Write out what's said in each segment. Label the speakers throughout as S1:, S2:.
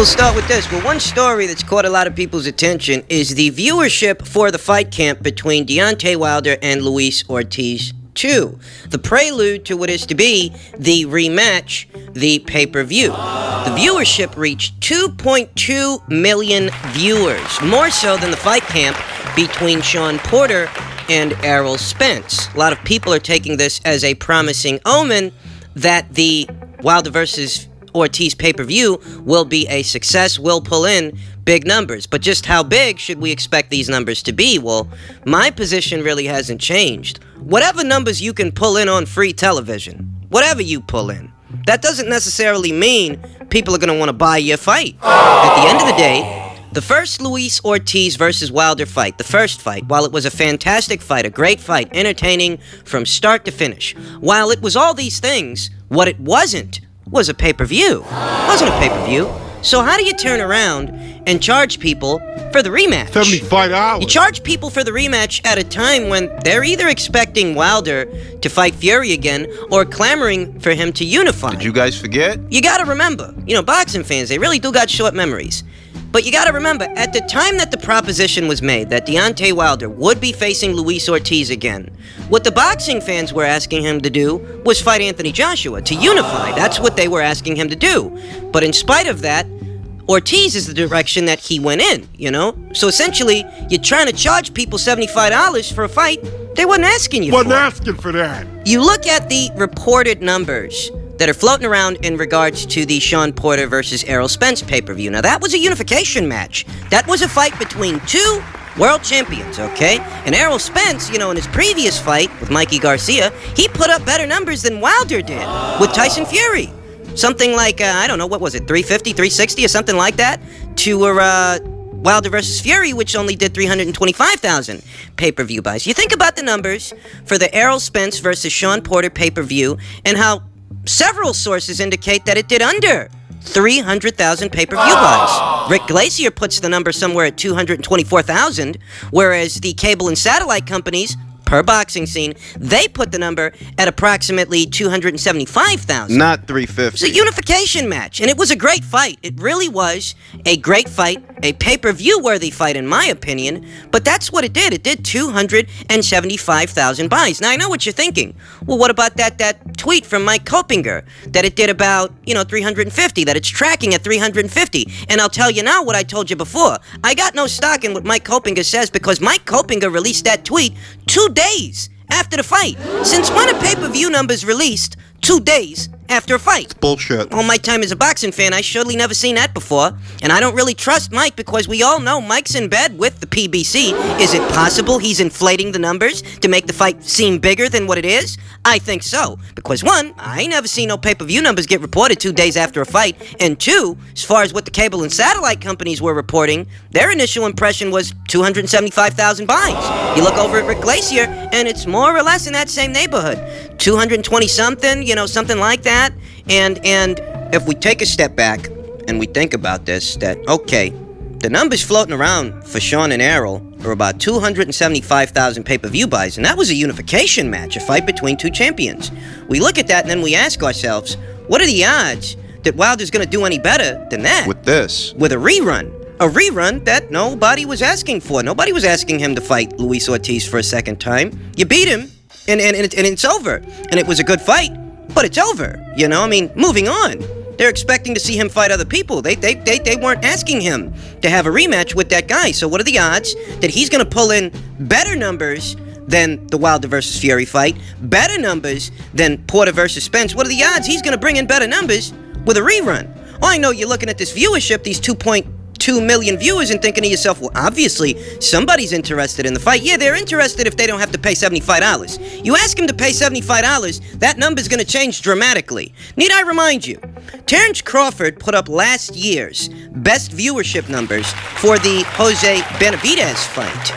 S1: we'll start with this. Well, one story that's caught a lot of people's attention is the viewership for the fight camp between Deontay Wilder and Luis Ortiz II, the prelude to what is to be the rematch, the pay-per-view. The viewership reached 2.2 million viewers, more so than the fight camp between Shawn Porter and Errol Spence. A lot of people are taking this as a promising omen that the Wilder versus Ortiz pay-per-view will be a success, will pull in big numbers. But just how big should we expect these numbers to be? Well, my position really hasn't changed. Whatever numbers you can pull in on free television, whatever you pull in, that doesn't necessarily mean people are going to want to buy your fight. At the end of the day, the first Luis Ortiz versus Wilder fight, the first fight, while it was a fantastic fight, a great fight, entertaining from start to finish, while it was all these things, what it wasn't was a pay-per-view. It wasn't a pay-per-view. So how do you turn around and charge people for the rematch?
S2: $75.
S1: You charge people for the rematch at a time when they're either expecting Wilder to fight Fury again or clamoring for him to unify.
S2: Did you guys forget?
S1: You gotta remember, boxing fans, they really do got short memories. But you gotta remember, at the time that the proposition was made that Deontay Wilder would be facing Luis Ortiz again, what the boxing fans were asking him to do was fight Anthony Joshua, to unify. That's what they were asking him to do. But in spite of that, Ortiz is the direction that he went in, So essentially, you're trying to charge people $75 for a fight they wasn't asking you for.
S2: Wasn't asking for that.
S1: You look at the reported numbers that are floating around in regards to the Shawn Porter versus Errol Spence pay-per-view. Now, that was a unification match. That was a fight between two world champions, okay? And Errol Spence, in his previous fight with Mikey Garcia, he put up better numbers than Wilder did with Tyson Fury. Something like, I don't know, what was it, 350, 360 or something like that? To Wilder versus Fury, which only did 325,000 pay-per-view buys. You think about the numbers for the Errol Spence versus Shawn Porter pay-per-view and how several sources indicate that it did under 300,000 pay-per-view buys. Rick Glacier puts the number somewhere at 224,000, whereas the cable and satellite companies, per boxing scene, they put the number at approximately 275,000.
S2: Not 350.
S1: It's a unification match, and it was a great fight. It really was a great fight, a pay-per-view worthy fight in my opinion, but that's what it did. It did 275,000 buys. Now, I know what you're thinking. Well, what about that tweet from Mike Kopinger that it did about, 350, that it's tracking at 350? And I'll tell you now what I told you before. I got no stock in what Mike Kopinger says because Mike Kopinger released that tweet 2 days after the fight. Since when are pay-per-view numbers released 2 days after a fight?
S2: Bullshit.
S1: All my time as a boxing fan, I surely never seen that before. And I don't really trust Mike because we all know Mike's in bed with the PBC. Is it possible he's inflating the numbers to make the fight seem bigger than what it is? I think so. Because one, I ain't never seen no pay-per-view numbers get reported 2 days after a fight. And two, as far as what the cable and satellite companies were reporting, their initial impression was 275,000 buys. You look over at Rick Glacier, and it's more or less in that same neighborhood. 220-something, something like that. And if we take a step back and we think about this, that, okay, the numbers floating around for Shawn and Errol are about 275,000 pay-per-view buys, and that was a unification match, a fight between two champions. We look at that and then we ask ourselves, what are the odds that Wilder's going to do any better than that?
S2: With this.
S1: With a rerun. A rerun that nobody was asking for. Nobody was asking him to fight Luis Ortiz for a second time. You beat him, and it's over. And it was a good fight, but it's over. Moving on. They're expecting to see him fight other people. They weren't asking him to have a rematch with that guy. So what are the odds that he's going to pull in better numbers than the Wilder versus Fury fight, better numbers than Porter versus Spence? What are the odds he's going to bring in better numbers with a rerun? Oh, I know you're looking at this viewership, these 2.2 million viewers, and thinking to yourself, well, obviously, somebody's interested in the fight. Yeah, they're interested if they don't have to pay $75. You ask them to pay $75, that number's going to change dramatically. Need I remind you, Terrence Crawford put up last year's best viewership numbers for the Jose Beterbiev fight.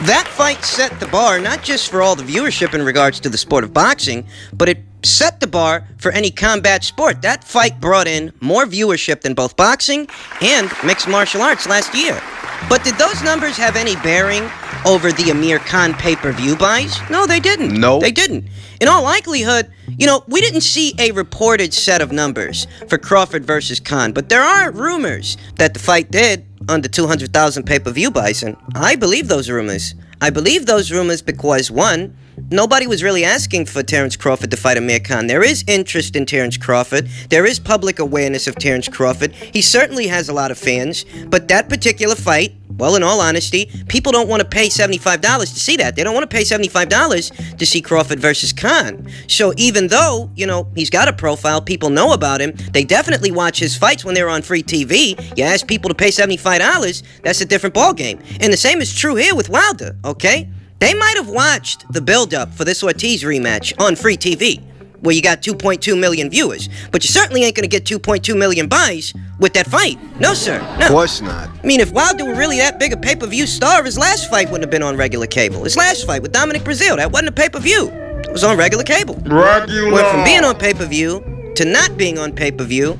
S1: That fight set the bar not just for all the viewership in regards to the sport of boxing, but it set the bar for any combat sport. That fight brought in more viewership than both boxing and mixed martial arts last year. But did those numbers have any bearing over the Amir Khan pay-per-view buys? No, they didn't.
S2: No.
S1: They didn't. In all likelihood, we didn't see a reported set of numbers for Crawford versus Khan, but there are rumors that the fight did under 200,000 pay-per-view buys, and I believe those rumors. I believe those rumors because, one, nobody was really asking for Terence Crawford to fight Amir Khan. There is interest in Terence Crawford. There is public awareness of Terence Crawford. He certainly has a lot of fans. But that particular fight, well, in all honesty, people don't want to pay $75 to see that. They don't want to pay $75 to see Crawford versus Khan. So even though, he's got a profile, people know about him, they definitely watch his fights when they're on free TV. You ask people to pay $75, that's a different ballgame. And the same is true here with Wilder, okay? They might have watched the build-up for this Ortiz rematch on free TV, where you got 2.2 million viewers. But you certainly ain't gonna get 2.2 million buys with that fight. No, sir. No.
S2: Of course not.
S1: I mean, if Wilder were really that big a pay-per-view star, his last fight wouldn't have been on regular cable. His last fight with Dominic Breazeale, that wasn't a pay-per-view. It was on regular cable.
S2: Regular.
S1: Went from being on pay-per-view to not being on pay-per-view.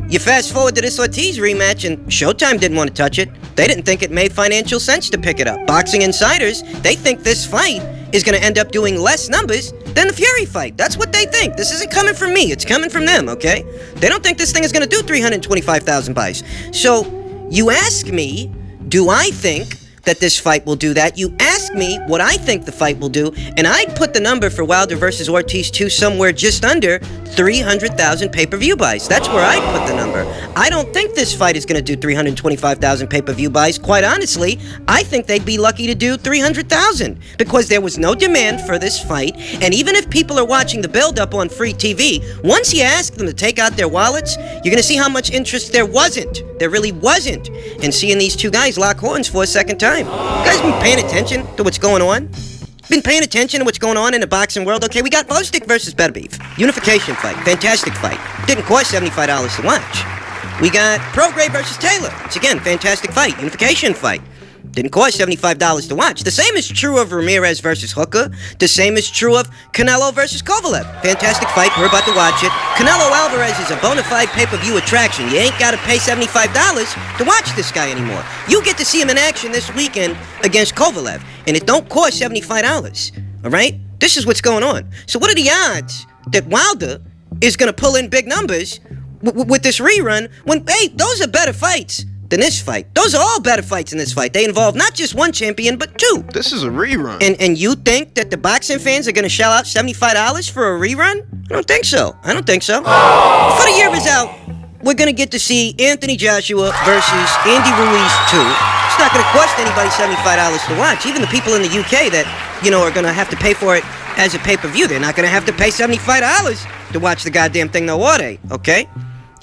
S1: You fast forward to this Ortiz rematch, and Showtime didn't want to touch it. They didn't think it made financial sense to pick it up. Boxing insiders, they think this fight is going to end up doing less numbers than the Fury fight. That's what they think. This isn't coming from me. It's coming from them, okay? They don't think this thing is going to do 325,000 buys. So, you ask me, do I think that this fight will do that? You ask me what I think the fight will do, and I'd put the number for Wilder versus Ortiz II somewhere just under 300,000 pay-per-view buys. That's where I'd put the number. I don't think this fight is going to do 325,000 pay-per-view buys. Quite honestly, I think they'd be lucky to do 300,000 because there was no demand for this fight, and even if people are watching the build-up on free TV, once you ask them to take out their wallets, you're going to see how much interest there wasn't. There really wasn't in seeing these two guys lock horns for a second time. You guys been paying attention to what's going on? Been paying attention to what's going on in the boxing world? Okay, we got Bostic versus Beterbiev. Unification fight. Fantastic fight. Didn't cost $75 to watch. We got Prograis versus Taylor. It's again, fantastic fight. Unification fight. Didn't cost $75 to watch. The same is true of Ramirez versus Hooker. The same is true of Canelo versus Kovalev. Fantastic fight. We're about to watch it. Canelo Alvarez is a bona fide pay-per-view attraction. You ain't got to pay $75 to watch this guy anymore. You get to see him in action this weekend against Kovalev, and it don't cost $75. All right? This is what's going on. So what are the odds that Wilder is going to pull in big numbers with this rerun when, hey, those are better fights than this fight? Those are all better fights in this fight. They involve not just one champion, but two.
S2: This is a rerun.
S1: And you think that the boxing fans are going to shell out $75 for a rerun? I don't think so. I don't think so. Before the year is out, we're going to get to see Anthony Joshua versus Andy Ruiz 2. It's not going to cost anybody $75 to watch. Even the people in the UK that, are going to have to pay for it as a pay-per-view, they're not going to have to pay $75 to watch the goddamn thing, though, are they? Okay?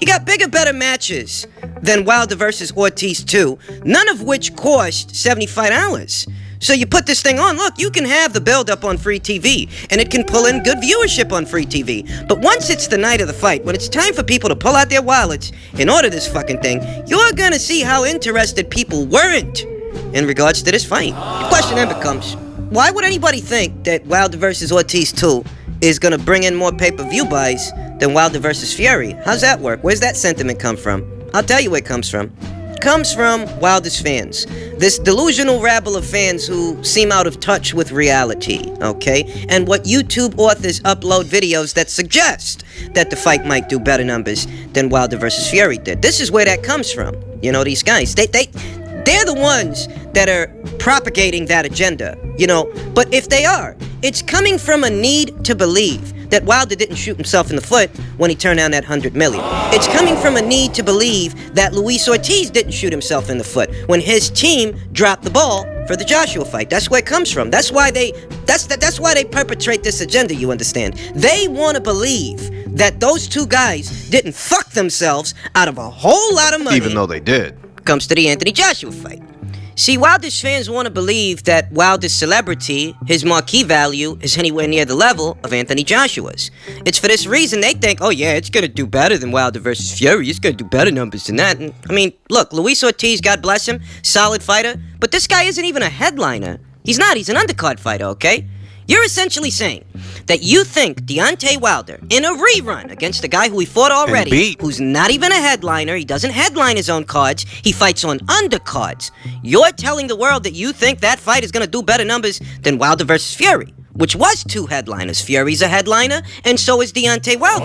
S1: You got bigger, better matches than Wilder versus Ortiz II, none of which cost $75. So you put this thing on, look, you can have the build-up on free TV, and it can pull in good viewership on free TV. But once it's the night of the fight, when it's time for people to pull out their wallets and order this fucking thing, you're gonna see how interested people weren't in regards to this fight. The question then becomes, why would anybody think that Wilder versus Ortiz II is gonna bring in more pay-per-view buys than Wilder versus Fury? How's that work? Where's that sentiment come from? I'll tell you where it comes from. It comes from Wilder's fans. This delusional rabble of fans who seem out of touch with reality, okay? And what YouTube authors upload videos that suggest that the fight might do better numbers than Wilder versus Fury did. This is where that comes from. These guys, they're the ones that are propagating that agenda, But if they are, it's coming from a need to believe that Wilder didn't shoot himself in the foot when he turned down that $100 million. It's coming from a need to believe that Luis Ortiz didn't shoot himself in the foot when his team dropped the ball for the Joshua fight. That's where it comes from. That's why they perpetrate this agenda, you understand? They want to believe that those two guys didn't fuck themselves out of a whole lot of money.
S2: Even though they did.
S1: Comes to the Anthony Joshua fight. See, Wilder's fans want to believe that Wilder's celebrity, his marquee value, is anywhere near the level of Anthony Joshua's. It's for this reason they think, oh yeah, it's going to do better than Wilder versus Fury. It's going to do better numbers than that. And, look, Luis Ortiz, God bless him, solid fighter, but this guy isn't even a headliner. He's not. He's an undercard fighter, okay? You're essentially saying that you think Deontay Wilder, in a rerun against a guy who he fought already,
S2: beat.
S1: who's not even a headliner, he doesn't headline his own cards, he fights on undercards. You're telling the world that you think that fight is going to do better numbers than Wilder versus Fury, which was 2 headliners. Fury's a headliner, and so is Deontay Wilder.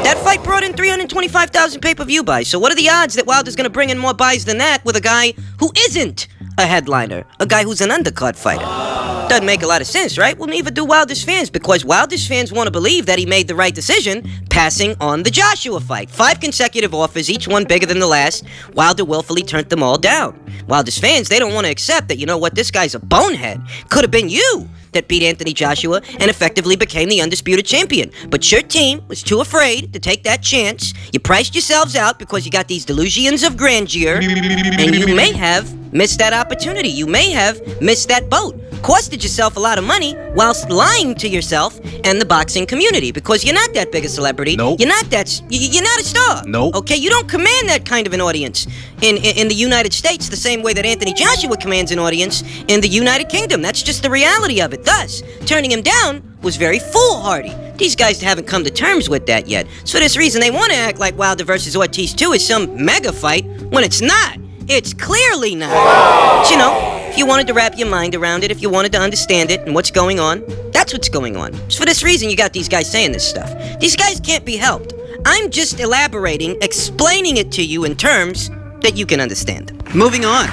S1: That fight brought in 325,000 pay-per-view buys, so what are the odds that Wilder's going to bring in more buys than that with a guy who isn't a headliner, a guy who's an undercard fighter? Doesn't make a lot of sense, right? Well, neither do Wilder's fans, because Wilder's fans want to believe that he made the right decision passing on the Joshua fight. 5 consecutive offers, each one bigger than the last. Wilder willfully turned them all down. Wilder's fans, they don't want to accept that, you know what, this guy's a bonehead. Could have been you that beat Anthony Joshua and effectively became the undisputed champion. But your team was too afraid to take that chance. You priced yourselves out because you got these delusions of grandeur, and you may have missed that opportunity. You may have missed that boat. Costed yourself a lot of money whilst lying to yourself and the boxing community, because you're not that big a celebrity.
S2: Nope.
S1: You're not that. You're not a star.
S2: Nope.
S1: Okay, you don't command that kind of an audience in the United States the same way that Anthony Joshua commands an audience in the United Kingdom. That's just the reality of it. Thus, turning him down was very foolhardy. These guys haven't come to terms with that yet. So for this reason, they want to act like Wilder versus Ortiz II is some mega fight when it's not. It's clearly not. But, you know, if you wanted to wrap your mind around it, if you wanted to understand it and what's going on, that's what's going on. So for this reason, you got these guys saying this stuff. These guys can't be helped. I'm just elaborating, explaining it to you in terms that you can understand. Moving on.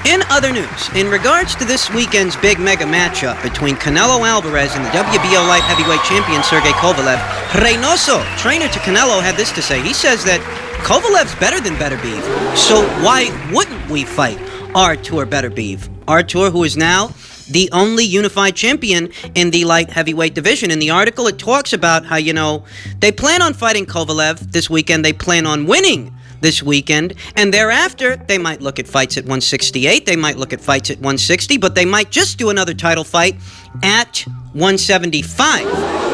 S1: In other news, in regards to this weekend's big mega matchup between Canelo Alvarez and the WBO light heavyweight champion Sergey Kovalev, Reynoso, trainer to Canelo, had this to say. He says that Kovalev's better than Beterbiev, so why wouldn't we fight Artur Beterbiev? Artur, who is now the only unified champion in the light heavyweight division. In the article, it talks about how, you know, they plan on fighting Kovalev this weekend. They plan on winning this weekend, and thereafter they might look at fights at 168, they might look at fights at 160, but they might just do another title fight at 175.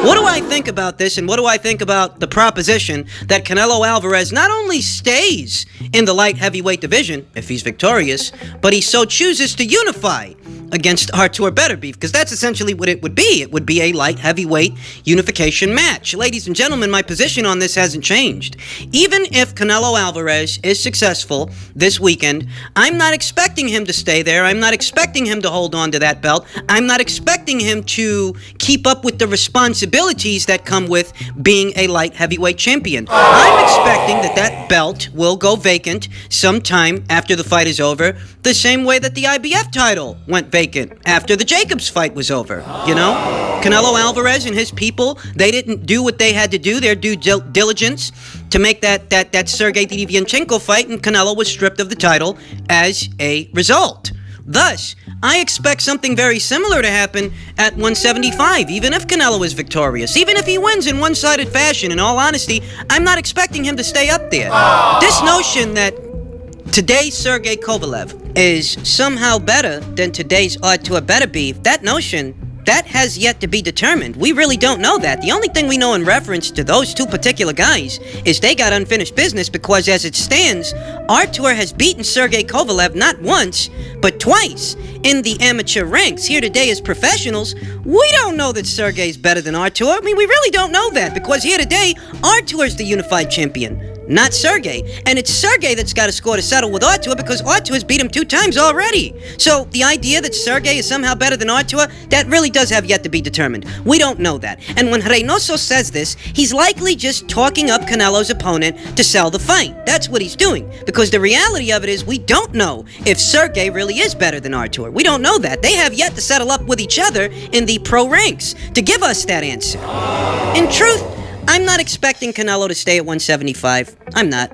S1: What do I think about this, and what do I think about the proposition that Canelo Alvarez not only stays in the light heavyweight division, if he's victorious, but he so chooses to unify against Artur Beterbiev, because that's essentially what it would be. It would be a light heavyweight unification match. Ladies and gentlemen, my position on this hasn't changed. Even if Canelo Alvarez is successful this weekend, I'm not expecting him to stay there. I'm not expecting him to hold on to that belt. I'm not expecting him to keep up with the responsibilities that come with being a light heavyweight champion. I'm expecting that that belt will go vacant sometime after the fight is over, the same way that the IBF title went vacant after the Jacobs fight was over. You know, Canelo Alvarez and his people, they didn't do what they had to do, their due diligence, to make that Sergey Devianchenko fight, and Canelo was stripped of the title as a result. Thus, I expect something very similar to happen at 175, even if Canelo is victorious, even if he wins in one-sided fashion. In all honesty, I'm not expecting him to stay up there. This notion that today's Sergey Kovalev is somehow better than today's Artur Beterbiev, that notion, that has yet to be determined. We really don't know that. The only thing we know in reference to those two particular guys is they got unfinished business, because as it stands, Artur has beaten Sergey Kovalev not once, but twice in the amateur ranks. Here today as professionals, we don't know that Sergey's better than Artur. I mean, we really don't know that, because here today, Artur's the unified champion, not Sergey. And it's Sergey that's got a score to settle with Artur, because Artur has beat him 2 times already. So the idea that Sergey is somehow better than Artur, that really does have yet to be determined. We don't know that. And when Reynoso says this, he's likely just talking up Canelo's opponent to sell the fight. That's what he's doing. Because the reality of it is, we don't know if Sergey really is better than Artur. We don't know that. They have yet to settle up with each other in the pro ranks to give us that answer. In truth, I'm not expecting Canelo to stay at 175. I'm not.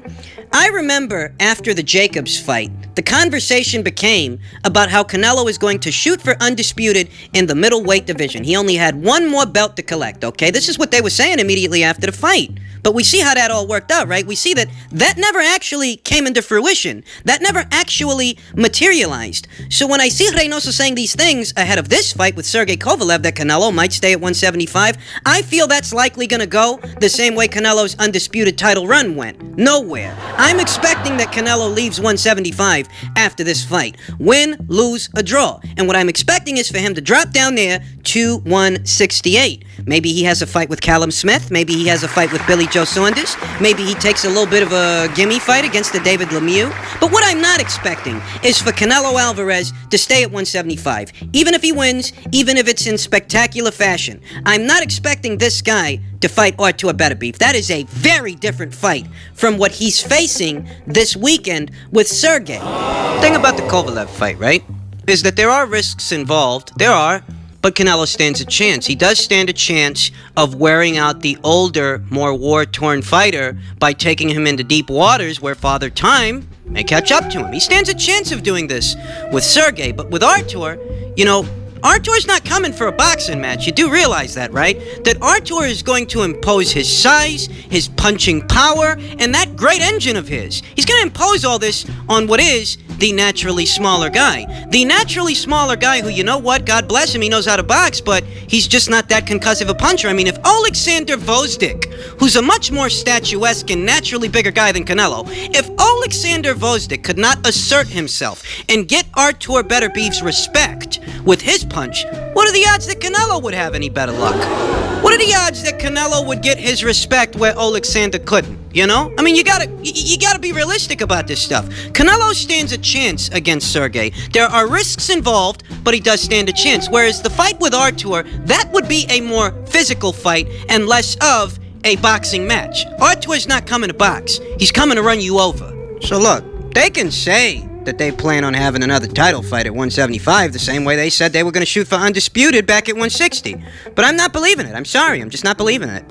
S1: I remember after the Jacobs fight, the conversation became about how Canelo is going to shoot for undisputed in the middleweight division. He only had one more belt to collect, okay? This is what they were saying immediately after the fight. But we see how that all worked out, right? We see that that never actually came into fruition. That never actually materialized. So when I see Reynoso saying these things ahead of this fight with Sergey Kovalev that Canelo might stay at 175, I feel that's likely going to go the same way Canelo's undisputed title run went. Nowhere. I'm expecting that Canelo leaves 175 after this fight. Win, lose, a draw. And what I'm expecting is for him to drop down there to 168. Maybe he has a fight with Callum Smith. Maybe he has a fight with Billy Joe Saunders. Maybe he takes a little bit of a gimme fight against the David Lemieux. But what I'm not expecting is for Canelo Alvarez to stay at 175. Even if he wins, even if it's in spectacular fashion. I'm not expecting this guy to fight Artur Beterbiev. That is a very different fight from what he's facing this weekend with Sergey. The thing about the Kovalev fight, right, is that there are risks involved. There are. But Canelo stands a chance. He does stand a chance of wearing out the older, more war-torn fighter by taking him into deep waters where Father Time may catch up to him. He stands a chance of doing this with Sergey, but with Artur, you know, Artur's not coming for a boxing match. You do realize that, right? That Artur is going to impose his size, his punching power, and that great engine of his. He's going to impose all this on what is the naturally smaller guy. The naturally smaller guy who, you know what, God bless him, he knows how to box, but he's just not that concussive a puncher. I mean, if Alexander Gvozdyk, who's a much more statuesque and naturally bigger guy than Canelo, if Alexander Gvozdyk could not assert himself and get Artur Beterbiev's respect with his punch, what are the odds that Canelo would have any better luck? What are the odds that Canelo would get his respect where Alexander couldn't? You know? I mean, you gotta be realistic about this stuff. Canelo stands a chance against Sergey. There are risks involved, but he does stand a chance. Whereas the fight with Artur, that would be a more physical fight and less of a boxing match. Artur's not coming to box. He's coming to run you over. So look, they can say that they plan on having another title fight at 175 the same way they said they were going to shoot for undisputed back at 160. But I'm not believing it. I'm sorry. I'm just not believing it.